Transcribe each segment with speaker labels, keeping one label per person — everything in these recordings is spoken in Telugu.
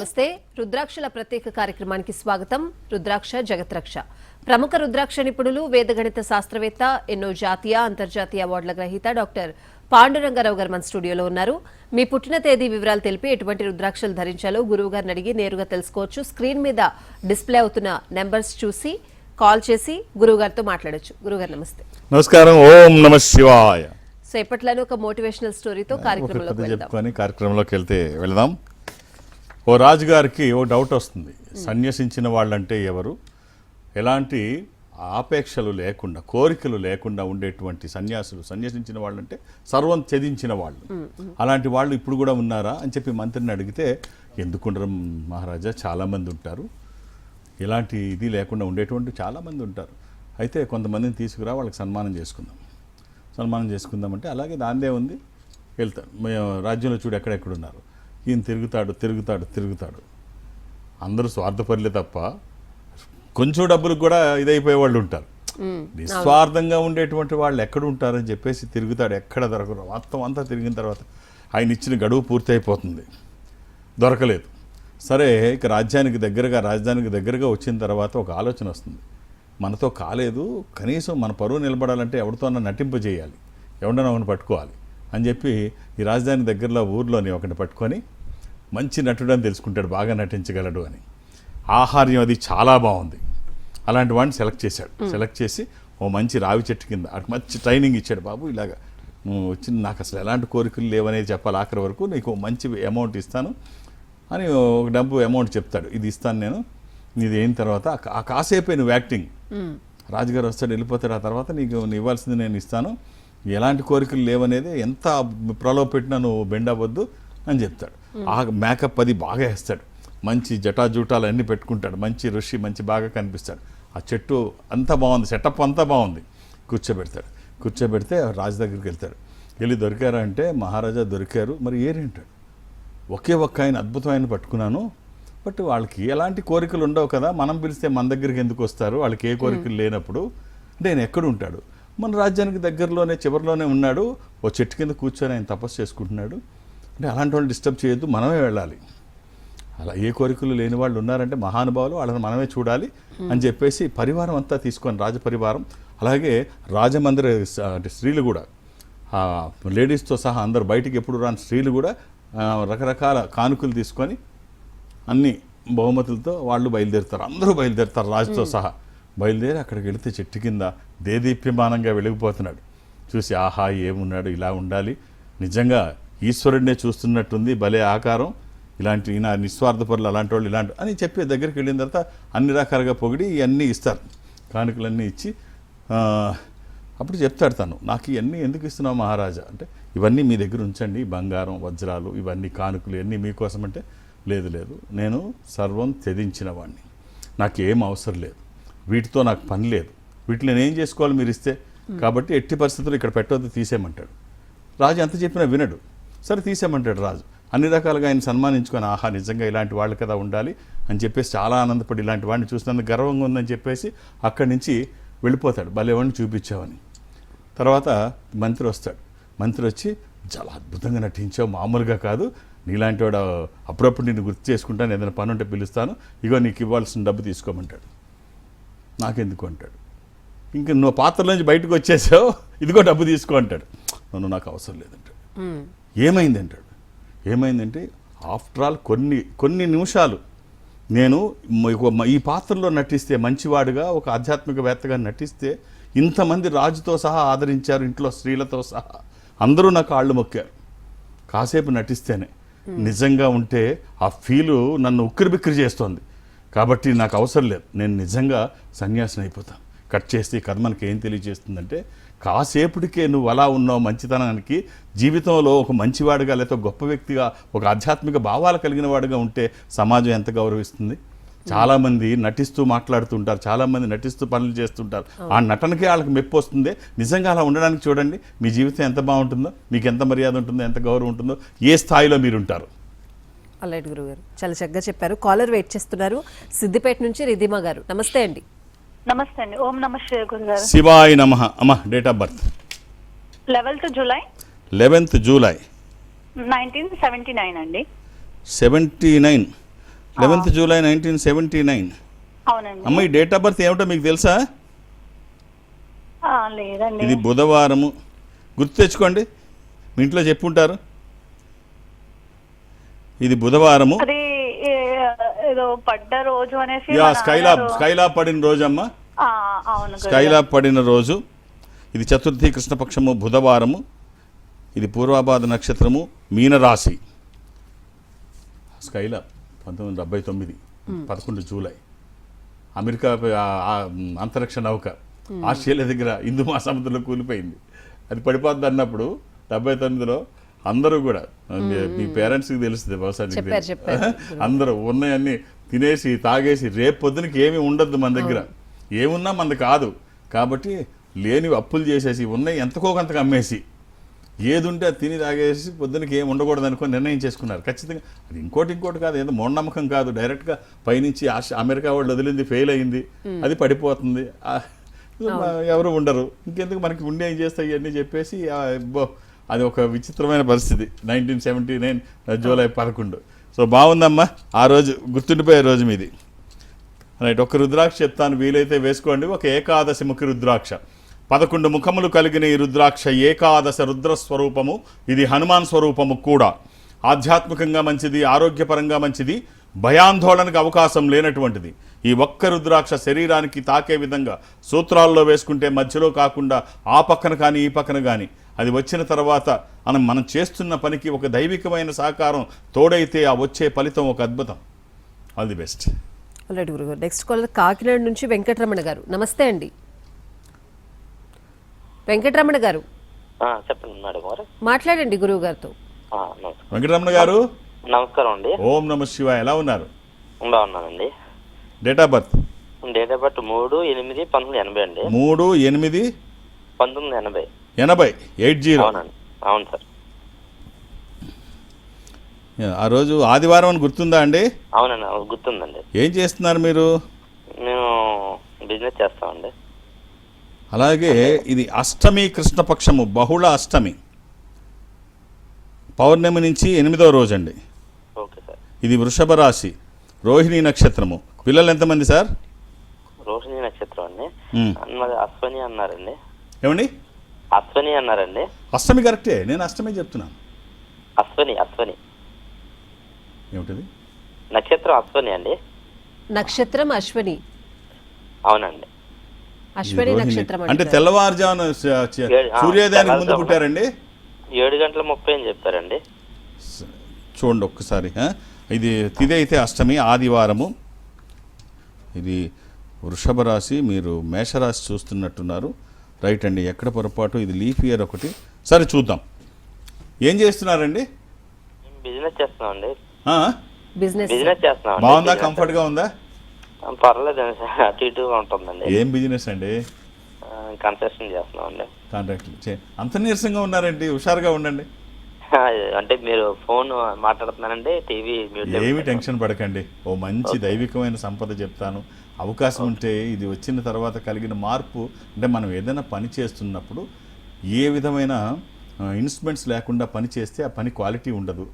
Speaker 1: నమస్తే. రుద్రాక్షల ప్రత్యేక కార్యక్రమానికి స్వాగతం. రుద్రాక్ష జగత్రక్ష. ప్రముఖ రుద్రాక్ష నిపుణులు, వేదగణిత శాస్త్రవేత్త, ఎన్నో జాతీయ అంతర్జాతీయ అవార్డుల గ్రహీత డాక్టర్ పాండురంగారావు గారు మన స్టూడియోలో ఉన్నారు. మీ పుట్టిన తేదీ వివరాలు తెలిపి ఎటువంటి రుద్రాక్షలు ధరించాలో గురువు గారిని అడిగి నేరుగా తెలుసుకోవచ్చు. స్క్రీన్ మీద డిస్ప్లే అవుతున్న నెంబర్స్ చూసి కాల్ చేసి గురువు గారితో మాట్లాడొచ్చు. గురుగారు నమస్తే.
Speaker 2: నమస్కారం. ఓం నమః శివాయ.
Speaker 1: సో ఎప్పట్లోనే ఒక మోటివేషనల్ స్టోరీతో
Speaker 2: కార్యక్రమంలోకి వెళ్దాం. ఓ రాజుగారికి ఓ డౌట్ వస్తుంది. సన్యసించిన వాళ్ళంటే ఎవరు, ఎలాంటి ఆపేక్షలు లేకుండా, కోరికలు లేకుండా ఉండేటువంటి సన్యాసులు, సన్యసించిన వాళ్ళంటే సర్వం త్యజించిన వాళ్ళు, అలాంటి వాళ్ళు ఇప్పుడు కూడా ఉన్నారా అని చెప్పి మంత్రిని అడిగితే, ఎందుకుండరు మహారాజా, చాలామంది ఉంటారు, ఇలాంటి ఇది లేకుండా ఉండేటువంటి చాలామంది ఉంటారు, అయితే కొంతమందిని తీసుకురా, వాళ్ళకి సన్మానం చేసుకుందామంటే, అలాగే దాందే ఉంది, వెళ్తాడు. రాజ్యంలో చూడు ఎక్కడెక్కడున్నారు, ఈయన తిరుగుతాడు. అందరూ స్వార్థపరులే తప్ప కొంచెం డబ్బులకు కూడా ఇదైపోయే వాళ్ళు ఉంటారు. నిస్వార్థంగా ఉండేటువంటి వాళ్ళు ఎక్కడ ఉంటారని చెప్పేసి తిరుగుతాడు, ఎక్కడ దొరకరు. మొత్తం అంతా తిరిగిన తర్వాత ఆయన ఇచ్చిన గడువు పూర్తి అయిపోతుంది, దొరకలేదు. సరే, ఇక రాజధానికి దగ్గరగా వచ్చిన తర్వాత ఒక ఆలోచన వస్తుంది. మనతో కాలేదు, కనీసం మన పరువు నిలబడాలంటే ఎవరితోనన్నా నటింపజేయాలి, ఎవడన్నా ఒకరిని పట్టుకోవాలి అని చెప్పి ఈ రాజధాని దగ్గరలో ఊర్లోని ఒకటి పట్టుకొని, మంచి నటుడు అని తెలుసుకుంటాడు, బాగా నటించగలడు అని. ఆహార్యం అది చాలా బాగుంది, అలాంటి వాడిని సెలెక్ట్ చేసి ఓ మంచి రావి చెట్టు కింద అటు మంచి ట్రైనింగ్ ఇచ్చాడు. బాబు, ఇలాగా నువ్వు వచ్చి నాకు అసలు ఎలాంటి కోరికలు లేవనేది చెప్పాలి, ఆఖరి వరకు నీకు మంచి అమౌంట్ ఇస్తాను అని ఒక డబ్బు అమౌంట్ చెప్తాడు. ఇది ఇస్తాను నేను, ఇది అయిన తర్వాత ఆ కాసేపే నువ్వు యాక్టింగ్, రాజుగారు వస్తాడు, వెళ్ళిపోతాడు, ఆ తర్వాత నీకు ఇవ్వాల్సింది నేను ఇస్తాను, ఎలాంటి కోరికలు లేవనేది, ఎంత ప్రలోభ పెట్టినా నువ్వు బెండ్ అవ్వద్దు అని చెప్తాడు. ఆ మేకప్ అది బాగా వేస్తాడు, మంచి జటాజూటాలు అన్నీ పెట్టుకుంటాడు, మంచి ఋషి, మంచి బాగా కనిపిస్తాడు. ఆ చెట్టు అంతా బాగుంది, సెటప్ అంతా బాగుంది. కూర్చోబెడితే రాజు దగ్గరికి వెళ్తాడు. వెళ్ళి దొరికారా అంటే, మహారాజా దొరికారు, మరి ఏరేంటాడు. ఒకే ఒక్క ఆయన అద్భుతమైన పట్టుకున్నాను, బట్ వాళ్ళకి ఎలాంటి కోరికలు ఉండవు కదా, మనం పిలిస్తే మన దగ్గరికి ఎందుకు వస్తారు, వాళ్ళకి ఏ కోరికలు లేనప్పుడు. అంటే ఆయన ఎక్కడ ఉంటాడు, మన రాజ్యానికి దగ్గరలోనే చివరిలోనే ఉన్నాడు, ఓ చెట్టు కింద కూర్చొని ఆయన తపస్సు చేసుకుంటున్నాడు. అంటే అలాంటి వాళ్ళు డిస్టర్బ్ చేయొద్దు, మనమే వెళ్ళాలి. అలా ఏ కోరికలు లేని వాళ్ళు ఉన్నారంటే మహానుభావులు, వాళ్ళని మనమే చూడాలి అని చెప్పేసి పరివారం అంతా తీసుకొని, రాజపరివారం, అలాగే రాజమందిర అంటే స్త్రీలు కూడా, లేడీస్తో సహా అందరు, బయటికి ఎప్పుడు రాని స్త్రీలు కూడా రకరకాల కానుకలు తీసుకొని అన్ని బహుమతులతో వాళ్ళు బయలుదేరుతారు. అందరూ బయలుదేరుతారు రాజుతో సహా. బయలుదేరి అక్కడికి వెళితే చెట్టు కింద దేదీప్యమానంగా వెలిగిపోతున్నాడు. చూసి, ఆహా, ఏమున్నాడు, ఇలా ఉండాలి, నిజంగా ఈశ్వరుడినే చూస్తున్నట్టుంది, భలే ఆకారం, ఇలాంటి ఈయన నిస్వార్థపరులు, అలాంటి వాళ్ళు ఇలాంటి అని చెప్పి దగ్గరికి వెళ్ళిన తర్వాత అన్ని రకాలుగా పొగిడి ఇవన్నీ ఇస్తారు, కానుకలన్నీ ఇచ్చి. అప్పుడు చెప్తాడు తను, నాకు ఇవన్నీ ఎందుకు ఇస్తున్నావు మహారాజా అంటే, ఇవన్నీ మీ దగ్గర ఉంచండి, బంగారం, వజ్రాలు, ఇవన్నీ కానుకలు ఇవన్నీ మీకోసం అంటే, లేదు నేను సర్వం త్యజించిన వాడిని, నాకేం అవసరం లేదు, వీటితో నాకు పని లేదు, వీటిని నేనేం చేసుకోవాలి మీరు ఇస్తే, కాబట్టి ఎట్టి పరిస్థితుల్లో ఇక్కడ పెట్టవద్దు, తీసేయమంటాడు. రాజు ఎంత చెప్పినా వినడు. సరే, తీసేయమంటాడు రాజు. అన్ని రకాలుగా ఆయన సన్మానించుకొని, ఆహా, నిజంగా ఇలాంటి వాళ్ళు కదా ఉండాలి అని చెప్పేసి చాలా ఆనందపడి, ఇలాంటి వాడిని చూసినందుకు గర్వంగా ఉందని చెప్పేసి అక్కడి నుంచి వెళ్ళిపోతాడు. భలేవాడిని చూపించావని. తర్వాత మంత్రి వస్తాడు. మంత్రి వచ్చి, చాలా అద్భుతంగా నటించావు, మామూలుగా కాదు, నీలాంటి వాడు అప్పుడప్పుడు నేను గుర్తు చేసుకుంటాను, ఏదైనా పని ఉంటే పిలుస్తాను, ఇగో నీకు ఇవ్వాల్సిన డబ్బు తీసుకోమంటాడు. నాకెందుకు అంటాడు. ఇంకా నువ్వు పాత్రలో నుంచి బయటకు వచ్చేసావు, ఇదిగో డబ్బు తీసుకో అంటాడు. నన్ను నాకు అవసరం లేదంటాడు. ఏమైంది అంటాడు. ఏమైందంటే, ఆఫ్టర్ ఆల్ కొన్ని నిమిషాలు నేను ఈ పాత్రలో నటిస్తే, మంచివాడుగా ఒక ఆధ్యాత్మికవేత్తగా నటిస్తే, ఇంతమంది రాజుతో సహా ఆదరించారు, ఇంట్లో స్త్రీలతో సహా అందరూ నా కాళ్ళు మొక్కారు, కాసేపు నటిస్తేనే. నిజంగా ఉంటే ఆ ఫీలు నన్ను ఉక్కిరిబిక్కిరి చేస్తోంది, కాబట్టి నాకు అవసరం లేదు, నేను నిజంగా సన్యాసిని అయిపోతాను. కట్ చేస్తే ఈ కథ మనకి ఏం తెలియజేస్తుందంటే, కాసేపటికే నువ్వు అలా ఉన్నావు మంచితనానికి, జీవితంలో ఒక మంచివాడుగా, లేకపోతే గొప్ప వ్యక్తిగా, ఒక ఆధ్యాత్మిక భావాలు కలిగిన వాడుగా ఉంటే సమాజం ఎంత గౌరవిస్తుంది. చాలామంది నటిస్తూ మాట్లాడుతుంటారు, చాలామంది నటిస్తూ పనులు చేస్తుంటారు, ఆ నటనకే వాళ్ళకి మెప్పు వస్తుంది. నిజంగా అలా ఉండడానికి చూడండి, మీ జీవితం ఎంత బాగుంటుందో, మీకు ఎంత మర్యాద ఉంటుందో, ఎంత గౌరవం ఉంటుందో, ఏ స్థాయిలో మీరుంటారు.
Speaker 1: అలాంటి గురుగారు చాలా చక్కగా చెప్పారు. కాలర్ వెయిట్ చేస్తున్నారు, సిద్దిపేట నుంచి రిధిమా గారు. నమస్తే అండి.
Speaker 3: నమస్తే అండి. ఓం నమ శివాయ గురుగారు.
Speaker 2: శివాయ నమః. అమ్మ, date of birth
Speaker 3: 11th July
Speaker 2: 11th July
Speaker 3: 1979 అండి.
Speaker 2: 79. 11th July 1979.
Speaker 3: అవునండి.
Speaker 2: అమ్మ ఈ డేట్ ఆఫ్ బర్త్ ఏమిటో మీకు తెలుసా?
Speaker 3: లేదండి.
Speaker 2: ఇది బుధవారము. గుర్తు తెచ్చుకోండి, మీ ఇంట్లో చెప్పుంటారు. ఇది బుధవారము.
Speaker 3: అది ఏదో పడ్డ రోజు అనేసి
Speaker 2: యా,
Speaker 3: మా నాన్నగారు-
Speaker 2: స్కైలాబ్ పడిన రోజు అమ్మ.
Speaker 3: అవును గురుగారు.
Speaker 2: స్కైలాబ్ పడిన రోజు. ఇది చతుర్థి కృష్ణపక్షము బుధవారము. ఇది పూర్వాభాద నక్షత్రము, మీనరాశి. Skylab 1979 11 July. అమెరికా అంతరిక్ష నౌక ఆస్ట్రేలియా దగ్గర హిందూ మహాసముద్రంలో కూలిపోయింది. అది పడిపోద్ది అన్నప్పుడు 79లో అందరూ కూడా, మీ పేరెంట్స్కి తెలుస్తుంది బహుశా నీకు
Speaker 1: చెప్పారు,
Speaker 2: తెలుసు.
Speaker 1: చెప్పారు.
Speaker 2: అందరూ ఉన్నాయన్నీ తినేసి తాగేసి రేపు పొద్దునకి ఏమీ ఉండద్దు మన దగ్గర, ఏమున్నా మనది కాదు కాబట్టి లేనివి అప్పులు చేసేసి ఉన్నాయి ఎంతకో కొంతకు అమ్మేసి ఏది ఉంటే అది తిని తాగేసి పొద్దునకి ఏమి ఉండకూడదు అనుకొని నిర్ణయం చేసుకున్నారు. ఖచ్చితంగా అది ఇంకోటి కాదు, ఏదో మూఢనమ్మకం కాదు. డైరెక్ట్గా పైనుంచి అమెరికా వాళ్ళు వదిలింది ఫెయిల్ అయింది, అది పడిపోతుంది, ఎవరు ఉండరు, ఇంకెందుకు మనకి ఉండి ఏం చేస్తాయి అన్నీ చెప్పేసి అది ఒక విచిత్రమైన పరిస్థితి. 1979 జూలై 11. సో బాగుందమ్మా, ఆ రోజు గుర్తుండిపోయే రోజు మీది. రైట్, ఒక రుద్రాక్ష చెప్తాను, వీలైతే వేసుకోండి. ఒక ఏకాదశి ముఖి రుద్రాక్ష, 11 ముఖములు కలిగిన ఈ రుద్రాక్ష ఏకాదశ రుద్ర స్వరూపము. ఇది హనుమాన్ స్వరూపము కూడా. ఆధ్యాత్మికంగా మంచిది, ఆరోగ్యపరంగా మంచిది, భయాందోళనకు అవకాశం లేనటువంటిది. ఈ ఒక్క రుద్రాక్ష శరీరానికి తాకే విధంగా సూత్రాల్లో వేసుకుంటే మధ్యలో కాకుండా ఆ పక్కన కానీ ఈ పక్కన కానీ, అది వచ్చిన తర్వాత మనం చేస్తున్న పనికి ఒక దైవికమైన సహకారం తోడైతే ఆ వచ్చే ఫలితం ఒక అద్భుతం. All the best.
Speaker 1: ఆల్రెడీ గురుగారు. నెక్స్ట్ కాలర్ కాకినాడ నుంచి వెంకటరమణ గారు. నమస్తే అండి వెంకటరమణ గారు.
Speaker 4: చెప్పండి మేడం గారు.
Speaker 1: మాట్లాడండి గురువు గారితో.
Speaker 2: వెంకటరమణ గారు
Speaker 4: నమస్కారం అండి.
Speaker 2: ఓం నమ శివాయ. ఎలా ఉన్నారు?
Speaker 4: బాగున్నానండి.
Speaker 2: Date of birth?
Speaker 4: Date of birth 3/8/1980 అండి.
Speaker 2: 3/8/1980. 80.
Speaker 4: అవునండి, అవును సార్.
Speaker 2: ఆ రోజు ఆదివారం అని గుర్తుందా అండి?
Speaker 4: అవునండి, గుర్తుందండి.
Speaker 2: ఏం చేస్తున్నారు మీరు?
Speaker 4: మేము బిజినెస్ చేస్తామండి.
Speaker 2: అలాగే ఇది అష్టమి కృష్ణపక్షము, బహుళ అష్టమి, పౌర్ణమి నుంచి 8వ రోజు అండి.
Speaker 4: Okay sir.
Speaker 2: ఇది వృషభ రాశి, రోహిణి నక్షత్రము. పిల్లలు ఎంతమంది సార్?
Speaker 4: రోహిణి నక్షత్రం అండి. మరి అశ్వని అన్నారండి.
Speaker 2: ఏమండి?
Speaker 4: అశ్వని అన్నారండి.
Speaker 2: అష్టమి కరెక్టే, నేను అష్టమి చెప్తున్నాను.
Speaker 4: అశ్వని
Speaker 2: ఏమిటది?
Speaker 4: నక్షత్రం అశ్వని అండి.
Speaker 1: నక్షత్రం అశ్వని.
Speaker 4: అవునండి.
Speaker 1: అశ్వని నక్షత్రం
Speaker 2: అంటే తెల్లవారుజామున సూర్యోదయానికి ముందు పుట్టారండి.
Speaker 4: 7:30 అని చెప్పారండి.
Speaker 2: చూడండి ఒక్కసారి. ఇది తిథి అయితే అష్టమి, ఆదివారము. ఇది వృషభ రాశి, మీరు మేషరాశి చూస్తున్నట్టున్నారు. రైట్ అండి, ఎక్కడ పొరపాటు? ఇది లీఫ్ ఇయర్ ఒకటి. సరే చూద్దాం. ఏం చేస్తున్నారండి?
Speaker 4: బిజినెస్ చేస్తున్నామండి.
Speaker 1: బిజినెస్
Speaker 4: చేస్తున్నాం.
Speaker 2: బాగుందా? కంఫర్ట్గా ఉందా?
Speaker 4: పర్లేదు, అటు ఇటుగా ఉంటుందండి.
Speaker 2: ఏం బిజినెస్ అండి?
Speaker 4: కన్స్ట్రక్షన్ చేస్తున్నామండి.
Speaker 2: కాంట్రాక్ట్. అంత నీరసంగా ఉన్నారండి, హుషారుగా ఉండండి.
Speaker 4: అంటే మీరు ఫోన్ మాట్లాడుతున్నానండి, టీవీ
Speaker 2: ఏమి టెన్షన్ పడకండి. ఓ మంచి దైవికమైన సంపద చెప్తాను. అవకాశం ఉంటే ఇది వచ్చిన తర్వాత కలిగిన మార్పు, అంటే మనం ఏదైనా పని చేస్తున్నప్పుడు ఏ విధమైన ఇన్స్ట్రుమెంట్స్ లేకుండా పని చేస్తే ఆ పని క్వాలిటీ ఉండదు,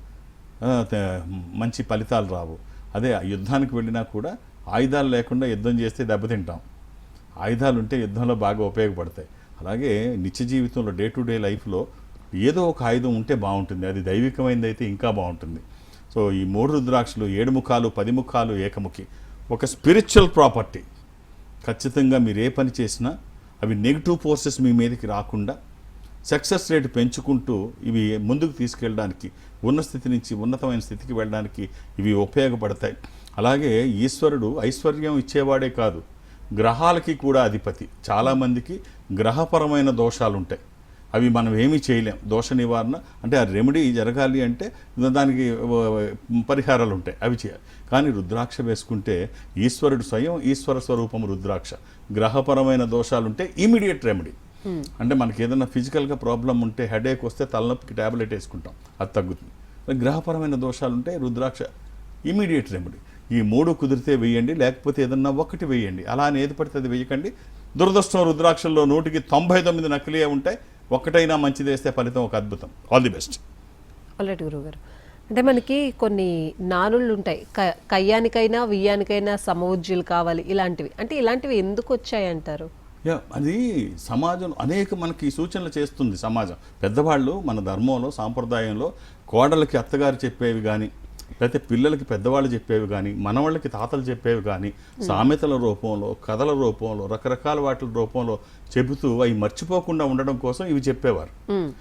Speaker 2: మంచి ఫలితాలు రావు. అదే యుద్ధానికి వెళ్ళినా కూడా ఆయుధాలు లేకుండా యుద్ధం చేస్తే దెబ్బతింటాం. ఆయుధాలు ఉంటే యుద్ధంలో బాగా ఉపయోగపడతాయి. అలాగే నిత్య జీవితంలో డే టు డే లైఫ్లో ఏదో ఒక ఆయుధం ఉంటే బాగుంటుంది. అది దైవికమైనది అయితే ఇంకా బాగుంటుంది. సో ఈ 3 రుద్రాక్షలు 7 ముఖాలు 10 ముఖాలు ఏకముఖి ఒక స్పిరిచువల్ ప్రాపర్టీ. ఖచ్చితంగా మీరు ఏ పని చేసినా అవి నెగిటివ్ ఫోర్సెస్ మీ మీదకి రాకుండా సక్సెస్ రేట్ పెంచుకుంటూ ఇవి ముందుకు తీసుకెళ్ళడానికి, ఉన్న స్థితి నుంచి ఉన్నతమైన స్థితికి వెళ్ళడానికి ఇవి ఉపయోగపడతాయి. అలాగే ఈశ్వరుడు ఐశ్వర్యం ఇచ్చేవాడే కాదు, గ్రహాలకి కూడా అధిపతి. చాలామందికి గ్రహపరమైన దోషాలు ఉంటాయి, అవి మనం ఏమీ చేయలేం. దోష నివారణ అంటే ఆ రెమెడీ జరగాలి అంటే దానికి పరిహారాలు ఉంటాయి, అవి చేయాలి. కానీ రుద్రాక్ష వేసుకుంటే ఈశ్వరుడు స్వయం ఈశ్వర స్వరూపం రుద్రాక్ష. గ్రహపరమైన దోషాలు ఉంటే ఇమీడియట్ రెమెడీ. అంటే మనకి ఏదైనా ఫిజికల్గా ప్రాబ్లం ఉంటే, హెడేక్ వస్తే తలనొప్పికి ట్యాబ్లెట్ వేసుకుంటాం, అది తగ్గుతుంది. గ్రహపరమైన దోషాలు ఉంటే రుద్రాక్ష ఇమీడియట్ రెమెడీ. ఈ 3 కుదిరితే వేయండి, లేకపోతే ఏదన్నా ఒకటి వేయండి. అలా అని ఏది పడితే అది వేయకండి. దురదృష్టం రుద్రాక్షల్లో 100కి 99 నకిలీయే ఉంటాయి. ఒక్కటైనా మంచిది వేస్తే ఫలితం ఒక అద్భుతం. All the best.
Speaker 1: ఆల్రెడీ గురువు గారు. అంటే మనకి కొన్ని నానుళ్ళు ఉంటాయి, కయ్యానికైనా వియ్యానికైనా సమవుజ్జులు కావాలి ఇలాంటివి. అంటే ఇలాంటివి ఎందుకు వచ్చాయి అంటారు?
Speaker 2: అది సమాజం అనేక మనకి సూచనలు చేస్తుంది సమాజం. పెద్దవాళ్ళు మన ధర్మంలో సాంప్రదాయంలో కోడలకి అత్తగారు చెప్పేవి కానీ, లేకపోతే పిల్లలకి పెద్దవాళ్ళు చెప్పేవి కానీ, మనవాళ్ళకి తాతలు చెప్పేవి కానీ, సామెతల రూపంలో, కథల రూపంలో, రకరకాల వాటి రూపంలో చెబుతూ అవి మర్చిపోకుండా ఉండడం కోసం ఇవి చెప్పేవారు.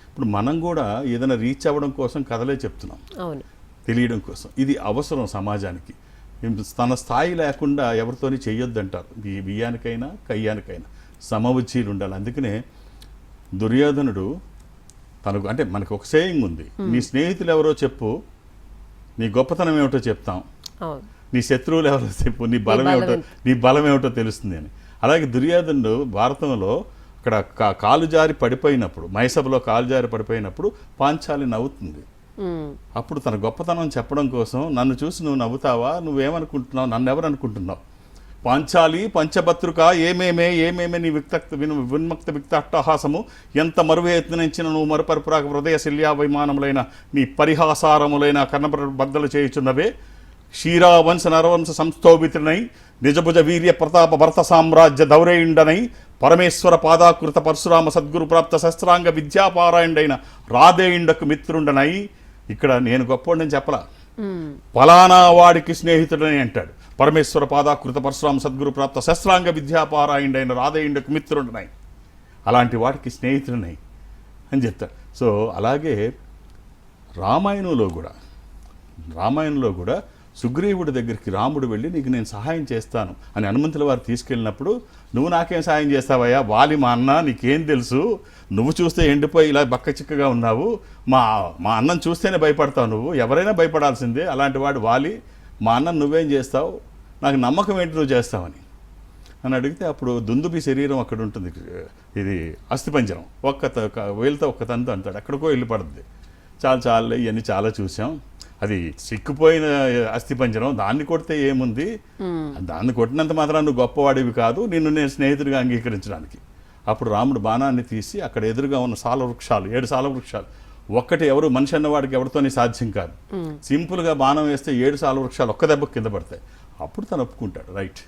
Speaker 2: ఇప్పుడు మనం కూడా ఏదైనా రీచ్ అవ్వడం కోసం కథలే చెప్తున్నాం,
Speaker 1: అవును,
Speaker 2: తెలియడం కోసం. ఇది అవసరం సమాజానికి. తన స్థాయి లేకుండా ఎవరితోని చెయ్యొద్దంటారు. బియ్యానికైనా కయ్యానికైనా సమవుజ్జీలు ఉండాలి. అందుకనే దుర్యోధనుడు తనకు, అంటే మనకు ఒక సేయింగ్ ఉంది, నీ స్నేహితులు ఎవరో చెప్పు, నీ గొప్పతనం ఏమిటో చెప్తాం, నీ శత్రువులు ఎవరో చెప్పు, నీ బలం ఏమిటో తెలుస్తుంది అని. అలాగే దుర్యోధనుడు భారతంలో అక్కడ కాలు జారి పడిపోయినప్పుడు, మయసభలో కాలు జారి పడిపోయినప్పుడు పాంచాలి నవ్వుతుంది. అప్పుడు తన గొప్పతనం చెప్పడం కోసం, నన్ను చూసి నువ్వు నవ్వుతావా, నువ్వేమనుకుంటున్నావు, నన్ను ఎవరు అనుకుంటున్నావు, పాంచాలి పంచభద్రుక ఏమేమే నీ విన్ముక్త విక్తాట్టహాసము ఎంత మరువేతనించిన నువ్వు మరుపరుపురాక హృదయ శల్యా వైమానములైన నీ పరిహాసారములైన కర్ణబద్దలు చేయుచున్నవే, క్షీరావంశ నరవంశ సంస్థోభితునై నిజభుజ వీర్య ప్రతాప భరత సామ్రాజ్య దౌరేయుండనై పరమేశ్వర పాదాకృత పరశురామ సద్గురు ప్రాప్త శస్త్రాంగ విద్యాపారాయణుడైన రాధేయుండకు మిత్రుండనై. ఇక్కడ నేను గొప్పోడని చెప్పలా, ఫలానా వాడికి స్నేహితుడని అంటాడు. పరమేశ్వర పాదాకృత పరశురామ సద్గురు ప్రాప్త శస్త్రాంగ విద్యాపారాయణుడైన రాధేయుండకు మిత్రుడునై, అలాంటి వాడికి స్నేహితుడినై అని చెప్తాడు. సో అలాగే రామాయణంలో కూడా సుగ్రీవుడి దగ్గరికి రాముడు వెళ్ళి నీకు నేను సహాయం చేస్తాను అని హనుమంతుల వారు తీసుకెళ్ళినప్పుడు, నువ్వు నాకేం సహాయం చేస్తావయ్యా, వాలి మా అన్న, నీకేం తెలుసు, నువ్వు చూస్తే ఎండిపోయి ఇలా బక్క చిక్కగా ఉన్నావు, మా అన్నం చూస్తేనే భయపడతావు, నువ్వు ఎవరైనా భయపడాల్సిందే, అలాంటి వాడు వాలి, మా అన్న నువ్వేం చేస్తావు, నాకు నమ్మకం ఏంటి నువ్వు చేస్తావని అని అడిగితే, అప్పుడు దుందుబి శరీరం అక్కడ ఉంటుంది, ఇది అస్థిపంజరం, వేలుతో ఒక్క తంతు అంటాడు, ఎక్కడికో వెళ్ళి పడుతుంది. చాలా ఇవన్నీ చాలా చూసాం, అది సిక్కుపోయిన అస్థిపంజరం, దాన్ని కొడితే ఏముంది, దాన్ని కొట్టినంత మాత్రం నువ్వు గొప్పవాడివి కాదు, నిన్ను నేను స్నేహితుడిగా అంగీకరించడానికి. అప్పుడు రాముడు బాణాన్ని తీసి అక్కడ ఎదురుగా ఉన్న సాల వృక్షాలు, 7 సాల వృక్షాలు, ఒక్కటి ఎవరు మనిషి అన్నవాడికి ఎవరితోని సాధ్యం కాదు, సింపుల్గా బాణం వేస్తే 7 సాల వృక్షాలు ఒక్క దెబ్బకు కింద పడతాయి. అప్పుడు తను ఒప్పుకుంటాడు, రైట్,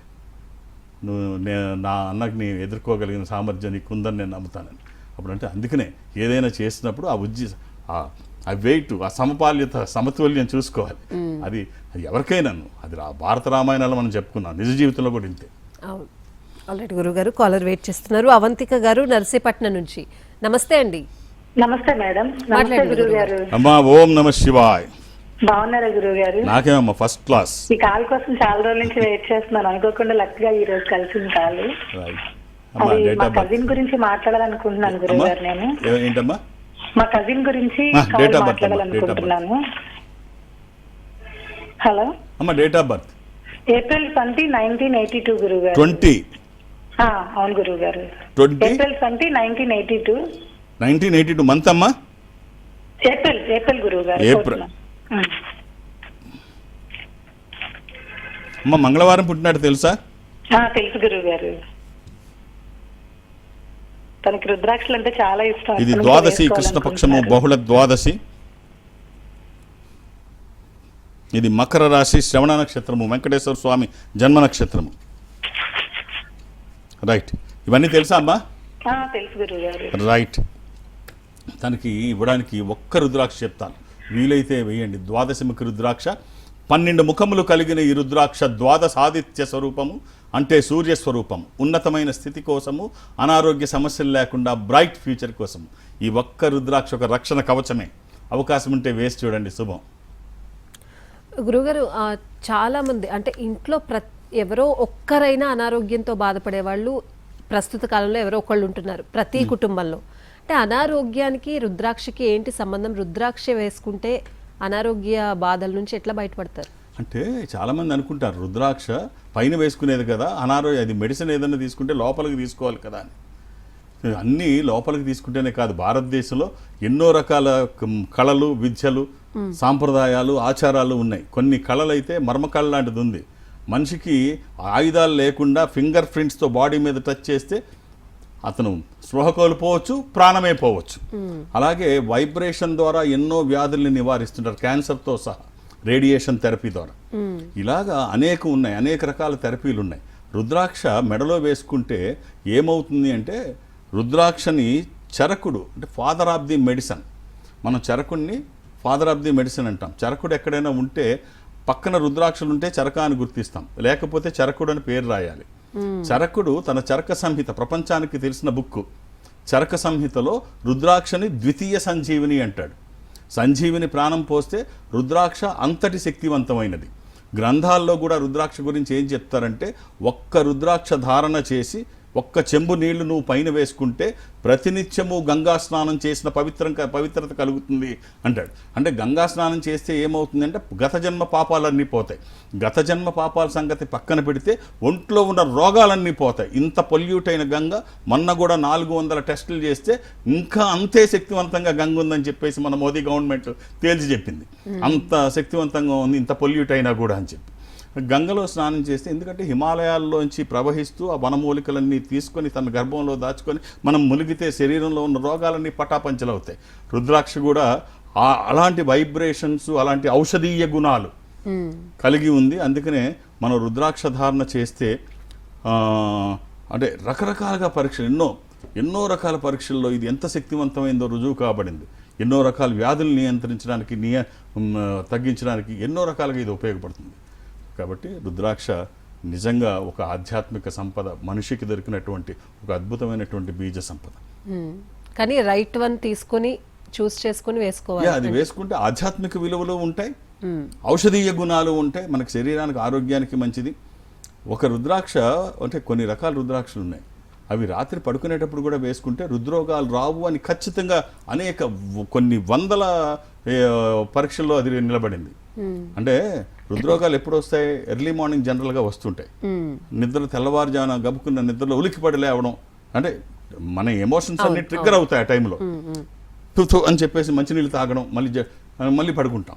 Speaker 2: నా అన్నకి నీ ఎదుర్కోగలిగిన సామర్థ్యం నీకుందని నేను నమ్ముతానని. అప్పుడు అంటే అందుకనే ఏదైనా చేసినప్పుడు ఆ వెయిట్, ఆ సమతుల్యం చూసుకోవాలి. అది ఎవరికైనా, అది భారత రామాయణాలు మనం చెప్పుకున్నాం, నిజ జీవితంలో కూడా ఇంతే.
Speaker 1: అవును. ఆల్రెడీ గురుగారు కాలర్ వెయిట్ చేస్తున్నారు, అవంతిక గారు నర్సీపట్నం నుంచి. నమస్తే అండి.
Speaker 3: నమస్తే మేడం. నమస్తే గురువు గారు.
Speaker 2: అమ్మా, ఓం నమ శివాయ్.
Speaker 3: బాగున్నారా గురువు గారు?
Speaker 2: నాకేమమ్మా ఫస్ట్ క్లాస్.
Speaker 3: ఈ కాల్ కోసం చాలా రోజుల నుంచి వెయిట్ చేస్తున్నాను, అనుకోకుండా లక్గా ఈ రోజు కలిసింది కాల్. అది మా కజిన్ గురించి మాట్లాడాలనుకుంటున్నాను గురువు గారు. నేను
Speaker 2: ఏంటమ్మా?
Speaker 3: మా కజిన్ గురించి మాట్లాడాలనుకుంటున్నాను. హలో
Speaker 2: అమ్మా, డేట్ ఆఫ్ బర్త్
Speaker 3: ఏప్రిల్ 20, 1982 గురువు గారు.
Speaker 2: 20?
Speaker 3: అవును గురువు గారు. ఏప్రిల్ 20,
Speaker 2: 1982 మంత్ అమ్మా?
Speaker 3: ఏప్రిల్ గురువు గారు.
Speaker 2: ఏప్రిల్. అమ్మా, మంగళవారం పుట్టినాడు తెలుసా?
Speaker 3: తెలుసు గురువు గారు. తనకి రుద్రాక్షలు అంటే చాలా ఇష్టం.
Speaker 2: ఇది ద్వాదశి, కృష్ణపక్షము, బహుళ ద్వాదశి. ఇది మకర రాశి, శ్రవణ నక్షత్రము, వెంకటేశ్వర స్వామి జన్మ నక్షత్రము. రైట్, ఇవన్నీ తెలుసా అమ్మా?
Speaker 3: తెలుసు గురువు గారు.
Speaker 2: రైట్, తనకి ఇవ్వడానికి ఒక్క రుద్రాక్ష చెప్తాను, వీలైతే వేయండి. ద్వాదశిముఖి రుద్రాక్ష, 12 ముఖములు కలిగిన ఈ రుద్రాక్ష ద్వాదశాదిత్య స్వరూపము, అంటే సూర్యస్వరూపం, ఉన్నతమైన స్థితి కోసము, అనారోగ్య సమస్యలు లేకుండా బ్రైట్ ఫ్యూచర్ కోసము. ఈ ఒక్క రుద్రాక్ష ఒక రక్షణ కవచమే. అవకాశం ఉంటే వేసి చూడండి, శుభం.
Speaker 1: గురుగారు, చాలామంది అంటే ఇంట్లో ఎవరో ఒక్కరైనా అనారోగ్యంతో బాధపడే వాళ్ళు ప్రస్తుత కాలంలో ఎవరో ఒకళ్ళు ఉంటున్నారు ప్రతి కుటుంబంలో. అంటే అనారోగ్యానికి రుద్రాక్షకి ఏంటి సంబంధం? రుద్రాక్ష వేసుకుంటే అనారోగ్య బాధల నుంచి ఎట్లా బయటపడతారు?
Speaker 2: అంటే చాలామంది అనుకుంటారు రుద్రాక్ష పైన వేసుకునేది కదా, అనారోగ్యం, అది మెడిసిన్ ఏదైనా తీసుకుంటే లోపలికి తీసుకోవాలి కదా అని. అన్నీ లోపలికి తీసుకుంటేనే కాదు, భారతదేశంలో ఎన్నో రకాల కళలు, విద్యలు, సాంప్రదాయాలు, ఆచారాలు ఉన్నాయి. కొన్ని కళలు అయితే మర్మకళ లాంటిది ఉంది. మనిషికి ఆయుధాలు లేకుండా ఫింగర్ ప్రింట్స్తో బాడీ మీద టచ్ చేస్తే అతను స్పృహ కోల్పోవచ్చు, ప్రాణమే పోవచ్చు. అలాగే వైబ్రేషన్ ద్వారా ఎన్నో వ్యాధుల్ని నివారిస్తుంటారు, క్యాన్సర్తో సహా, రేడియేషన్ థెరపీ ద్వారా. ఇలాగా అనేక రకాల థెరపీలు ఉన్నాయి. రుద్రాక్ష మెడలో వేసుకుంటే ఏమవుతుంది అంటే, రుద్రాక్షని చరకుడు అంటే ఫాదర్ ఆఫ్ ది మెడిసిన్, మనం చరకుడిని ఫాదర్ ఆఫ్ ది మెడిసిన్ అంటాం. చరకుడు ఎక్కడైనా ఉంటే పక్కన రుద్రాక్షలు ఉంటే చరక అని గుర్తిస్తాం, లేకపోతే చరకుడు అని పేరు రాయాలి. చరకుడు తన చరక సంహిత, ప్రపంచానికి తెలిసిన బుక్ చరక సంహితలో రుద్రాక్షని ద్వితీయ సంజీవిని అంటాడు. సంజీవిని ప్రాణం పోస్తే రుద్రాక్ష అంతటి శక్తివంతమైనది. గ్రంథాల్లో కూడా రుద్రాక్ష గురించి ఏం చెప్తారంటే, ఒక్క రుద్రాక్ష ధారణ చేసి ఒక్క చెంబు నీళ్లు నువ్వు పైన వేసుకుంటే ప్రతినిత్యము గంగా స్నానం చేసిన పవిత్రత కలుగుతుంది అంటాడు. అంటే గంగా స్నానం చేస్తే ఏమవుతుందంటే గత జన్మ పాపాలన్నీ పోతాయి. గత జన్మ పాపాల సంగతి పక్కన పెడితే ఒంట్లో ఉన్న రోగాలన్నీ పోతాయి. ఇంత పొల్యూట్ అయిన గంగ, మొన్న కూడా 400 టెస్టులు చేస్తే ఇంకా అంతే శక్తివంతంగా గంగ ఉందని చెప్పేసి మన మోదీ గవర్నమెంట్ తేల్చి చెప్పింది. అంత శక్తివంతంగా ఉంది ఇంత పొల్యూట్ అయినా కూడా అని చెప్పి. గంగలో స్నానం చేస్తే, ఎందుకంటే హిమాలయాల్లోంచి ప్రవహిస్తూ ఆ వనమూలికలన్నీ తీసుకొని తన గర్భంలో దాచుకొని మనం మునిగితే శరీరంలో ఉన్న రోగాలన్నీ పటాపంచలవుతాయి. రుద్రాక్ష కూడా అలాంటి వైబ్రేషన్స్, అలాంటి ఔషధీయ గుణాలు కలిగి ఉంది. అందుకనే మనం రుద్రాక్ష ధారణ చేస్తే అంటే రకరకాలుగా పరీక్షలు, ఎన్నో రకాల పరీక్షల్లో ఇది ఎంత శక్తివంతమైందో రుజువు కాబడింది. ఎన్నో రకాల వ్యాధులు నియంత్రించడానికి, తగ్గించడానికి ఎన్నో రకాలుగా ఇది ఉపయోగపడుతుంది. కాబట్టి రుద్రాక్ష నిజంగా ఒక ఆధ్యాత్మిక సంపద, మనిషికి దొరికినటువంటి ఒక అద్భుతమైనటువంటి బీజ సంపద.
Speaker 1: కానీ రైట్ వన్ తీసుకొని చూస్ చేసుకుని వేసుకోవాలి.
Speaker 2: అది వేసుకుంటే ఆధ్యాత్మిక విలువలు ఉంటాయి, ఔషధీయ గుణాలు ఉంటాయి, మనకి శరీరానికి ఆరోగ్యానికి మంచిది. ఒక రుద్రాక్ష అంటే కొన్ని రకాల రుద్రాక్షలు ఉన్నాయి, అవి రాత్రి పడుకునేటప్పుడు కూడా వేసుకుంటే హృద్రోగాలు రావు అని ఖచ్చితంగా కొన్ని వందల పరీక్షల్లో అది నిలబడింది. అంటే హృద్రోగాలు ఎప్పుడు వస్తాయి? ఎర్లీ మార్నింగ్ జనరల్గా వస్తుంటాయి. తెల్లవారుజామున గబుకున్న నిద్రలో ఉలిక్కిపడి లేవడం, అంటే మన ఎమోషన్స్ అన్ని ట్రిగ్గర్ అవుతాయి ఆ టైంలో. తుతు అని చెప్పేసి మంచినీళ్ళు తాగడం, మళ్ళీ పడుకుంటాం.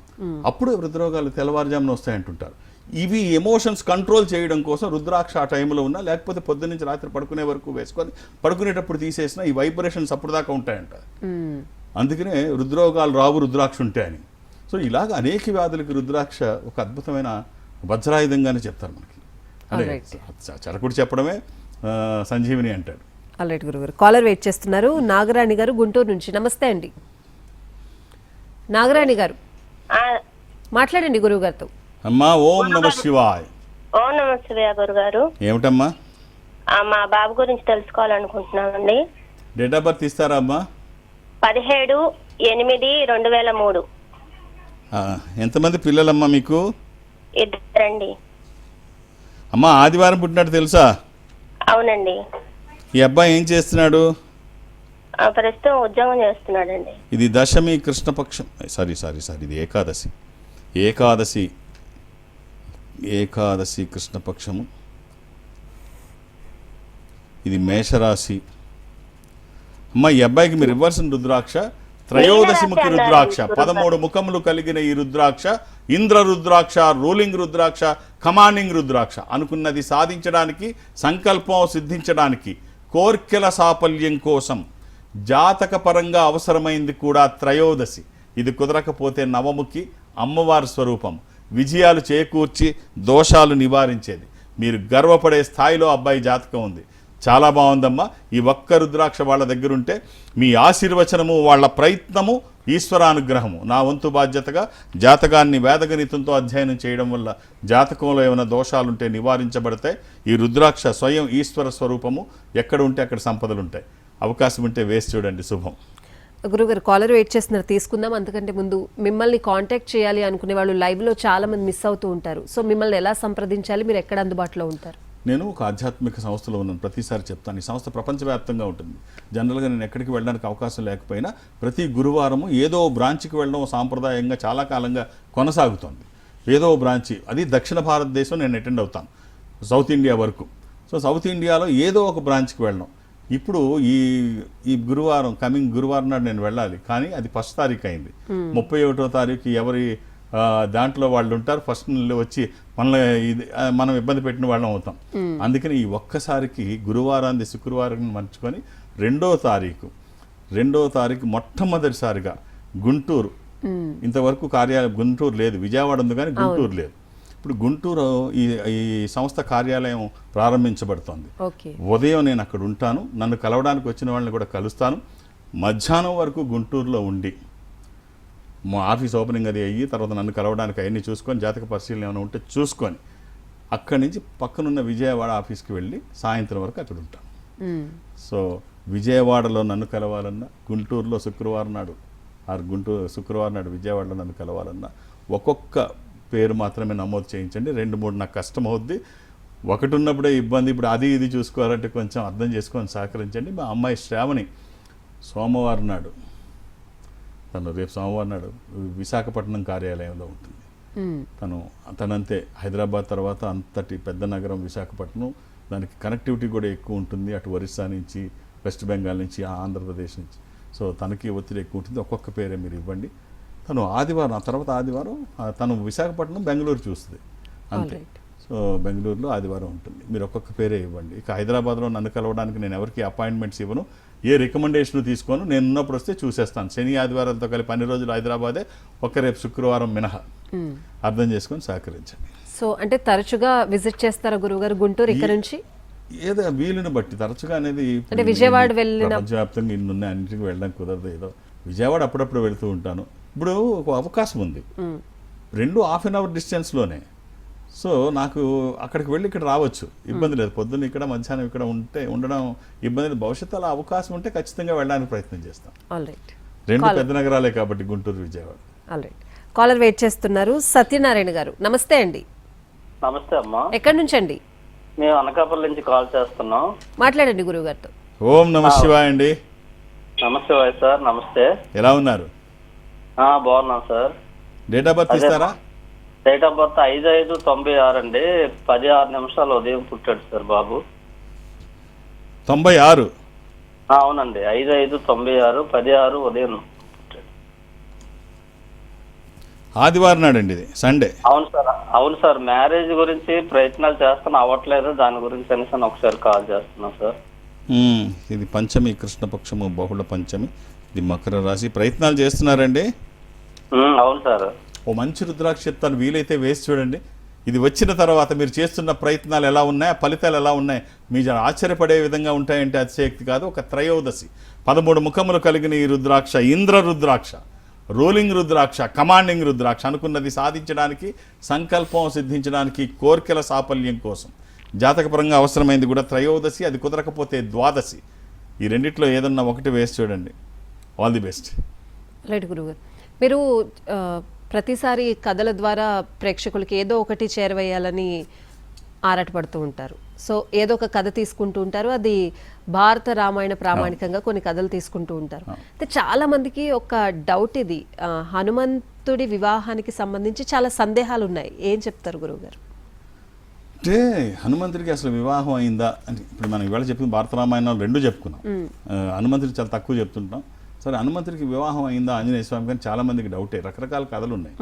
Speaker 2: అప్పుడు హృద్రోగాలు తెల్లవారుజామున వస్తాయంటుంటారు. ఇవి ఎమోషన్స్ కంట్రోల్ చేయడం కోసం రుద్రాక్ష ఆ టైంలో ఉన్నా, లేకపోతే పొద్దున్నుంచి రాత్రి పడుకునే వరకు వేసుకొని పడుకునేటప్పుడు తీసేసిన ఈ వైబ్రేషన్స్ అప్పుడు దాకా ఉంటాయంట. అందుకనే హృద్రోగాలు రావు రుద్రాక్ష ఉంటాయని. సో ఇలాగ అనేక వ్యాధులకి రుద్రాక్ష ఒక అద్భుతమైన వజ్రాయుధంగానే చెప్తారు మనకి. అంటే చరకుడు చెప్పడమే సంజీవిని అంటాడు.
Speaker 1: ఆల్రైట్ గురుగారు, కాలర్ వెయిట్ చేస్తున్నారు. నాగరాణి గారు గుంటూరు నుంచి. నమస్తే అండి నాగరాణి గారు, మాట్లాడండి గురువు గారితో.
Speaker 2: అమ్మా ఓం నమ శివాయ్.
Speaker 5: ఓం నమ శివాయ గురుగారు.
Speaker 2: ఏమిటమ్మా?
Speaker 5: మా బాబు గురించి తెలుసుకోవాలనుకుంటున్నామండి.
Speaker 2: డేట్ ఆఫ్ బర్త్ ఇస్తారా అమ్మా?
Speaker 5: 17/8/2003.
Speaker 2: ఎంతమంది పిల్లలమ్మా మీకు?
Speaker 5: 2
Speaker 2: అమ్మా ఆదివారం పుట్టినట్టు తెలుసా?
Speaker 5: అవునండి.
Speaker 2: ఈ అబ్బాయి ఏం చేస్తున్నాడు?
Speaker 5: ప్రస్తుతం ఉద్యోగం చేస్తున్నాడండి. ఇది
Speaker 2: దశమి కృష్ణపక్షం, సారీ ఇది ఏకాదశి కృష్ణపక్షము. ఇది మేషరాశి. అమ్మ ఈ అబ్బాయికి మీరు ఇవ్వాల్సిన రుద్రాక్ష త్రయోదశి ముఖి రుద్రాక్ష, 13 ముఖములు కలిగిన ఈ రుద్రాక్ష ఇంద్ర రుద్రాక్ష, రూలింగ్ రుద్రాక్ష, కమాండింగ్ రుద్రాక్ష. అనుకున్నది సాధించడానికి, సంకల్పం సిద్ధించడానికి, కోర్కెల సాఫల్యం కోసం జాతక పరంగా అవసరమైంది కూడా త్రయోదశి. ఇది కుదరకపోతే నవముఖి, అమ్మవారి స్వరూపం, విజయాలు చేకూర్చి దోషాలు నివారించేది. మీరు గర్వపడే స్థాయిలో అబ్బాయి జాతకం ఉంది. చాలా బాగుందమ్మా. ఈ ఒక్క రుద్రాక్ష వాళ్ళ దగ్గర ఉంటే మీ ఆశీర్వచనము, వాళ్ళ ప్రయత్నము, ఈశ్వరానుగ్రహము. నా వంతు బాధ్యతగా జాతకాన్ని వేదగణితంతో అధ్యయనం చేయడం వల్ల జాతకంలో ఏమైనా దోషాలుంటే నివారించబడతాయి. ఈ రుద్రాక్ష స్వయం ఈశ్వర స్వరూపము. ఎక్కడ ఉంటే అక్కడ సంపదలు ఉంటాయి. అవకాశం ఉంటే వేసి చూడండి. శుభం.
Speaker 1: గురుగారు కాలర్ వెయిట్ చేస్తున్నారు, తీసుకుందాం. అంతకంటే ముందు మిమ్మల్ని కాంటాక్ట్ చేయాలి అనుకునే వాళ్ళు లైవ్లో చాలా మంది మిస్ అవుతూ ఉంటారు. సో మిమ్మల్ని ఎలా సంప్రదించాలి, మీరు ఎక్కడ అందుబాటులో ఉంటారు?
Speaker 2: నేను ఒక ఆధ్యాత్మిక సంస్థలో ఉన్నాను, ప్రతిసారి చెప్తాను. ఈ సంస్థ ప్రపంచవ్యాప్తంగా ఉంటుంది. జనరల్గా నేను ఎక్కడికి వెళ్ళడానికి అవకాశం లేకపోయినా ప్రతి గురువారము ఏదో బ్రాంచ్కి వెళ్ళడం సాంప్రదాయంగా చాలా కాలంగా కొనసాగుతోంది. ఏదో బ్రాంచి, అది దక్షిణ భారతదేశం నేను అటెండ్ అవుతాను, సౌత్ ఇండియా వరకు. సో సౌత్ ఇండియాలో ఏదో ఒక బ్రాంచ్కి వెళ్ళడం. ఇప్పుడు ఈ గురువారం, కమింగ్ గురువారం నాడు నేను వెళ్ళాలి, కానీ అది 1st తారీఖు అయింది. 31వ తారీఖు ఎవరి దాంట్లో వాళ్ళు ఉంటారు, ఫస్ట్ వచ్చి మనల్ని మనం ఇబ్బంది పెట్టిన వాళ్ళం అవుతాం. అందుకని ఈ ఒక్కసారికి గురువారాన్ని శుక్రవారం మర్చుకొని రెండో తారీఖు మొట్టమొదటిసారిగా గుంటూరు, ఇంతవరకు కార్యాలయం గుంటూరు లేదు, విజయవాడ ఉంది కానీ గుంటూరు లేదు. ఇప్పుడు గుంటూరు ఈ సంస్థ కార్యాలయం ప్రారంభించబడుతోంది. ఉదయం నేను అక్కడ ఉంటాను, నన్ను కలవడానికి వచ్చిన వాళ్ళని కూడా కలుస్తాను. మధ్యాహ్నం వరకు గుంటూరులో ఉండి మా ఆఫీస్ ఓపెనింగ్ అది అయ్యి తర్వాత నన్ను కలవడానికి అవన్నీ చూసుకొని జాతక పరిశీలన ఏమైనా ఉంటే చూసుకొని అక్కడి నుంచి పక్కనున్న విజయవాడ ఆఫీస్కి వెళ్ళి సాయంత్రం వరకు అక్కడ ఉంటాను. సో విజయవాడలో నన్ను కలవాలన్నా, గుంటూరులో శుక్రవారం నాడు విజయవాడలో నన్ను కలవాలన్నా ఒక్కొక్క పేరు మాత్రమే నమోదు చేయించండి. 2-3 నాకు కష్టం అవుద్ది. ఒకటి ఉన్నప్పుడే ఇబ్బంది, ఇప్పుడు అది ఇది చూసుకోవాలంటే కొంచెం అర్థం చేసుకొని సహకరించండి. మా అమ్మాయి శ్రావణి సోమవారం నాడు, రేపు సోమవారం నాడు విశాఖపట్నం కార్యాలయంలో ఉంటుంది. తనంతే హైదరాబాద్ తర్వాత అంతటి పెద్ద నగరం విశాఖపట్నం, దానికి కనెక్టివిటీ కూడా ఎక్కువ ఉంటుంది, అటు ఒరిస్సా నుంచి, వెస్ట్ బెంగాల్ నుంచి, ఆంధ్రప్రదేశ్ నుంచి. సో తనకి ఒత్తిడి ఎక్కువ ఉంటుంది. ఒక్కొక్క పేరే మీరు ఇవ్వండి. తను ఆదివారం, ఆ తర్వాత ఆదివారం తను విశాఖపట్నం బెంగళూరు చూస్తుంది అంతే. సో బెంగళూరులో ఆదివారం ఉంటుంది. మీరు ఒక్కొక్క పేరే ఇవ్వండి. ఇక హైదరాబాద్లో నన్ను కలవడానికి నేను ఎవరికి అపాయింట్మెంట్స్ ఇవ్వను, ఏ రికమెండేషన్ తీసుకోను. నేను ఉన్నప్పుడు వస్తే చూసేస్తాను. శని ఆదివారాలతో కలిపి 2 రోజులు హైదరాబాదే, రేపు శుక్రవారం మినహా. అర్థం చేసుకొని సహకరించండి.
Speaker 1: సో అంటే తరచుగా విజిట్ చేస్తారా గురువుగారు గుంటూరు ఇక్కడ నుంచి?
Speaker 2: ఏదో వీలుని బట్టి తరచుగా అనేది,
Speaker 1: అంటే విజయవాడ వెళ్ళిన
Speaker 2: ప్రపంచవ్యాప్తంగా ఇన్నున్నాయి, అన్నింటికి వెళ్ళడం కుదరదు. ఏదో విజయవాడ అప్పుడప్పుడు వెళ్తూ ఉంటాను. ఇప్పుడు ఒక అవకాశం ఉంది, 2 ½ అవర్ డిస్టెన్స్లోనే. సో నాకు అక్కడికి వెళ్ళి ఇక్కడ రావచ్చు, ఇబ్బంది లేదు. పొద్దున్న ఇక్కడ, మధ్యాహ్నం ఇక్కడ ఉండడం ఇబ్బంది లేదు. భవిష్యత్తు అలా అవకాశం ఉంటే ఖచ్చితంగా వెళ్ళడానికి ప్రయత్నం చేస్తాం. 2 పెద్ద నగరాలే కాబట్టి గుంటూరు, విజయవాడ.
Speaker 1: కాలర్ వెయిట్ చేస్తున్నారు. సత్యనారాయణ గారు నమస్తే అండి.
Speaker 4: నమస్తే అమ్మా.
Speaker 1: ఎక్కడి నుంచి అండి?
Speaker 4: మేము అనకాపల్లి నుంచి కాల్ చేస్తున్నాం.
Speaker 1: మాట్లాడండి గురువు గారితో.
Speaker 2: ఓం నమః శివాయ అండి.
Speaker 4: నమస్తే సార్. నమస్తే.
Speaker 2: ఎలా ఉన్నారు?
Speaker 4: బాగున్నాం సార్.
Speaker 2: డేట్ ఆఫ్ బర్త్ ఇస్తారా?
Speaker 4: డేట్ ఆఫ్ బర్త్ 5/5/96 అండి. 16 ఉదయం పుట్టాడు సార్ బాబు.
Speaker 2: 96?
Speaker 4: అవునండి, 5/5/96, 16 ఉదయం పుట్టాడు.
Speaker 2: ఆదివారం నాడండి, ఇది సండే.
Speaker 4: అవును సార్. మ్యారేజ్ గురించి ప్రయత్నాలు చేస్తున్నా, అవ్వట్లేదు. దాని గురించి అనేసి ఒకసారి కాల్ చేస్తున్నాం సార్.
Speaker 2: ఇది పంచమి, కృష్ణపక్షము, బహుళ పంచమి, ఇది మకర రాశి. ప్రయత్నాలు చేస్తున్నారండి?
Speaker 4: అవును సార్.
Speaker 2: ఓ మంచి రుద్రాక్ష చెప్తాను, వీలైతే వేసి చూడండి. ఇది వచ్చిన తర్వాత మీరు చేస్తున్న ప్రయత్నాలు ఎలా ఉన్నాయి, ఫలితాలు ఎలా ఉన్నాయి, మీరు ఆశ్చర్యపడే విధంగా ఉంటాయంటే అతిశయక్తి కాదు. ఒక త్రయోదశి 13 ముఖములు కలిగిన ఈ రుద్రాక్ష ఇంద్ర రుద్రాక్ష, రోలింగ్ రుద్రాక్ష, కమాండింగ్ రుద్రాక్ష. అనుకున్నది సాధించడానికి, సంకల్పం సిద్ధించడానికి, కోరికల సాఫల్యం కోసం జాతకపరంగా అవసరమైంది కూడా త్రయోదశి. అది కుదరకపోతే ద్వాదశి. ఈ రెండిట్లో ఏదన్నా ఒకటి వేసి చూడండి. All the best.
Speaker 1: రైట్ గురుగారు. మీరు ప్రతిసారి కథల ద్వారా ప్రేక్షకులకి ఏదో ఒకటి చేరవేయాలని ఆరాటపడుతూ ఉంటారు. సో ఏదో ఒక కథ తీసుకుంటూ ఉంటారు. అది భారత రామాయణ ప్రామాణికంగా కొన్ని కథలు తీసుకుంటూ ఉంటారు. అయితే చాలా మందికి ఒక డౌట్, ఇది హనుమంతుడి వివాహానికి సంబంధించి చాలా సందేహాలు ఉన్నాయి. ఏం చెప్తారు గురువు గారు?
Speaker 2: అంటే హనుమంతుడికి అసలు వివాహం అయిందా అంటే, ఇప్పుడు మనం ఇవాళ చెప్పింది భారత రామాయణాలు 2 చెప్పుకున్నాం. హనుమంతుడికి చాలా తక్కువ చెప్తుంటాం. సరే, హనుమంతుడికి వివాహం అయిందా ఆంజనేయ స్వామి కానీ చాలా మందికి డౌటే. రకరకాల కథలు ఉన్నాయి.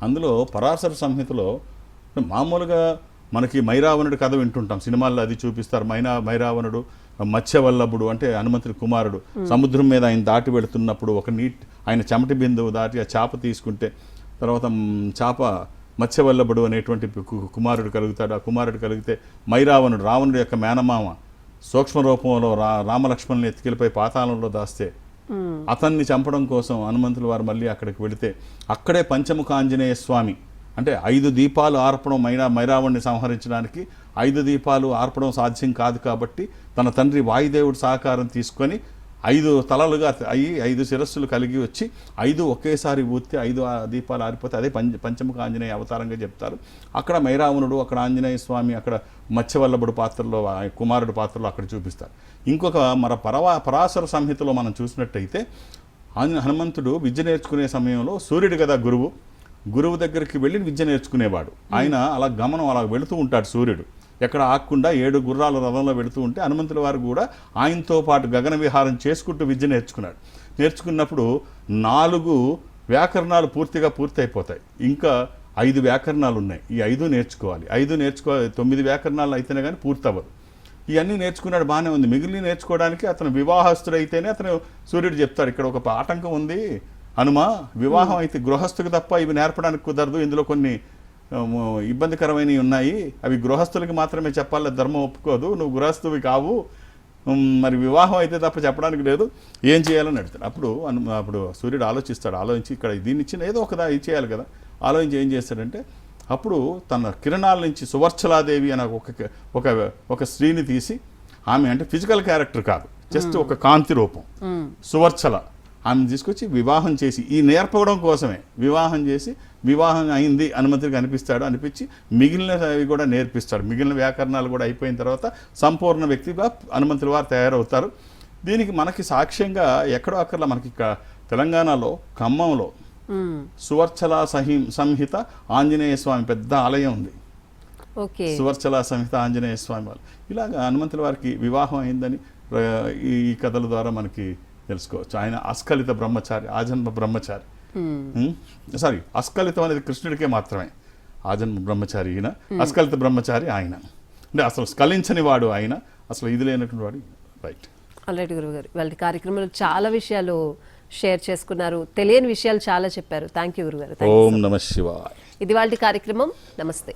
Speaker 2: అందులో పరాశర సంహితలో మామూలుగా మనకి మైరావణుడి కథ వింటుంటాం, సినిమాల్లో అది చూపిస్తారు. మైరావణుడు మత్స్యవల్లభుడు అంటే హనుమంతుడి కుమారుడు, సముద్రం మీద ఆయన దాటి వెళుతున్నప్పుడు ఆయన చెమటి బిందువు దాటి ఆ చేప తీసుకుంటే తర్వాత చేప మత్స్యవల్లభుడు అనేటువంటి కుమారుడు కలుగుతాడు. ఆ కుమారుడు కలిగితే మైరావణుడు, రావణుడి యొక్క మేనమామ, సూక్ష్మ రూపంలో రామలక్ష్మణుని ఎత్తుకెళ్ళిపోయి పాతాళంలో దాస్తే అతన్ని చంపడం కోసం హనుమంతుల వారు మళ్ళీ అక్కడికి వెళితే అక్కడే పంచముఖ ఆంజనేయ స్వామి అంటే 5 దీపాలు ఆర్పడం, మైరావణ్ణి సంహరించడానికి 5 దీపాలు ఆర్పడం సాధ్యం కాదు కాబట్టి తన తండ్రి వాయుదేవుడు సహకారం తీసుకొని 5 తలలుగా అయ్యి 5 శిరస్సులు కలిగి వచ్చి 5 ఒకేసారి ఊస్తే 5 దీపాలు ఆరిపోతే అదే పంచముఖ ఆంజనేయ అవతారంగా చెప్తారు. అక్కడ మైరావణుడు, అక్కడ ఆంజనేయ స్వామి, అక్కడ మత్స్యవల్లభుడు పాత్రలో, కుమారుడు పాత్రలో అక్కడ చూపిస్తారు. ఇంకొక పరాశర సంహితలో మనం చూసినట్టయితే హనుమంతుడు విద్య నేర్చుకునే సమయంలో సూర్యుడు కదా గురువు దగ్గరికి వెళ్ళి విద్య నేర్చుకునేవాడు. ఆయన అలా వెళుతూ ఉంటాడు. సూర్యుడు ఎక్కడ ఆగకుండా 7 గుర్రాల రథంలో వెళుతూ ఉంటే హనుమంతుల వారు కూడా ఆయనతో పాటు గగన విహారం చేసుకుంటూ విద్య నేర్చుకున్నాడు. నేర్చుకున్నప్పుడు 4 వ్యాకరణాలు పూర్తిగా పూర్తి అయిపోతాయి. ఇంకా 5 వ్యాకరణాలు ఉన్నాయి. ఈ 5 నేర్చుకోవాలి. 9 వ్యాకరణాలు అయితేనే కానీ పూర్తి అవ్వదు. ఇవన్నీ నేర్చుకున్నాడు, బాగానే ఉంది. మిగిలిన నేర్చుకోవడానికి అతను వివాహస్తుడైతేనే అతను సూర్యుడు చెప్తాడు, ఇక్కడ ఒక ఆటంకం ఉంది హనుమా, వివాహం అయితే గృహస్థుకి తప్ప ఇవి నేర్పడానికి కుదరదు, ఇందులో కొన్ని ఇబ్బందికరమైనవి ఉన్నాయి, అవి గృహస్థులకి మాత్రమే చెప్పాలి, ధర్మం ఒప్పుకోదు, నువ్వు గృహస్థువి కావు, మరి వివాహం అయితే తప్ప చెప్పడానికి లేదు, ఏం చేయాలని అడుగుతాడు. అప్పుడు సూర్యుడు ఆలోచిస్తాడు. ఆలోచించి ఇక్కడ దీన్ని ఇచ్చిన ఏదో ఒకదా ఇది చేయాలి కదా, ఆలోచించి ఏం చేస్తాడంటే అప్పుడు తన కిరణాల నుంచి సువర్చలాదేవి అనే ఒక స్త్రీని తీసి, ఆమె అంటే ఫిజికల్ క్యారెక్టర్ కాదు, జస్ట్ ఒక కాంతి రూపం, సువర్చల, ఆమెను తీసుకొచ్చి వివాహం చేసి, ఈ నేర్పడం కోసమే వివాహం చేసి, వివాహం అయింది హనుమంతుడికి అనిపించి మిగిలినవి కూడా నేర్పిస్తాడు. మిగిలిన వ్యాకరణాలు కూడా అయిపోయిన తర్వాత సంపూర్ణ వ్యక్తిగా హనుమంతుల వారు తయారవుతారు. దీనికి మనకి సాక్ష్యంగా ఎక్కడో అక్కర్లా మనకి తెలంగాణలో ఖమ్మంలో సువర్చల సంహిత ఆంజనేయ స్వామి పెద్ద ఆలయం ఉంది. సువర్చల సంహిత ఆంజనేయ స్వామి వాళ్ళు ఇలాగా హనుమంతుల వారికి వివాహం అయిందని ఈ కథల ద్వారా మనకి తెలుసుకోవచ్చు. ఆయన అస్ఖలిత బ్రహ్మచారి, ఆజన్మ బ్రహ్మచారి. అస్ఖలితం అనేది కృష్ణుడికే మాత్రమే, ఆజన్మ బ్రహ్మచారి ఈయన, అస్ఖలిత బ్రహ్మచారి ఆయన. అంటే అసలు స్ఖలించని వాడు ఆయన, అసలు ఇది లేనటువంటి వాడు. రైట్.
Speaker 1: ఆల్రెడీ గురువు గారు వాళ్ళ కార్యక్రమంలో చాలా విషయాలు షేర్ చేసుకున్నారు, తెలియని విషయాలు చాలా చెప్పారు. థ్యాంక్ యూ గురుగారు.
Speaker 2: ఓం నమః శివాయ.
Speaker 1: ఇది వాళ్ళ కార్యక్రమం. నమస్తే.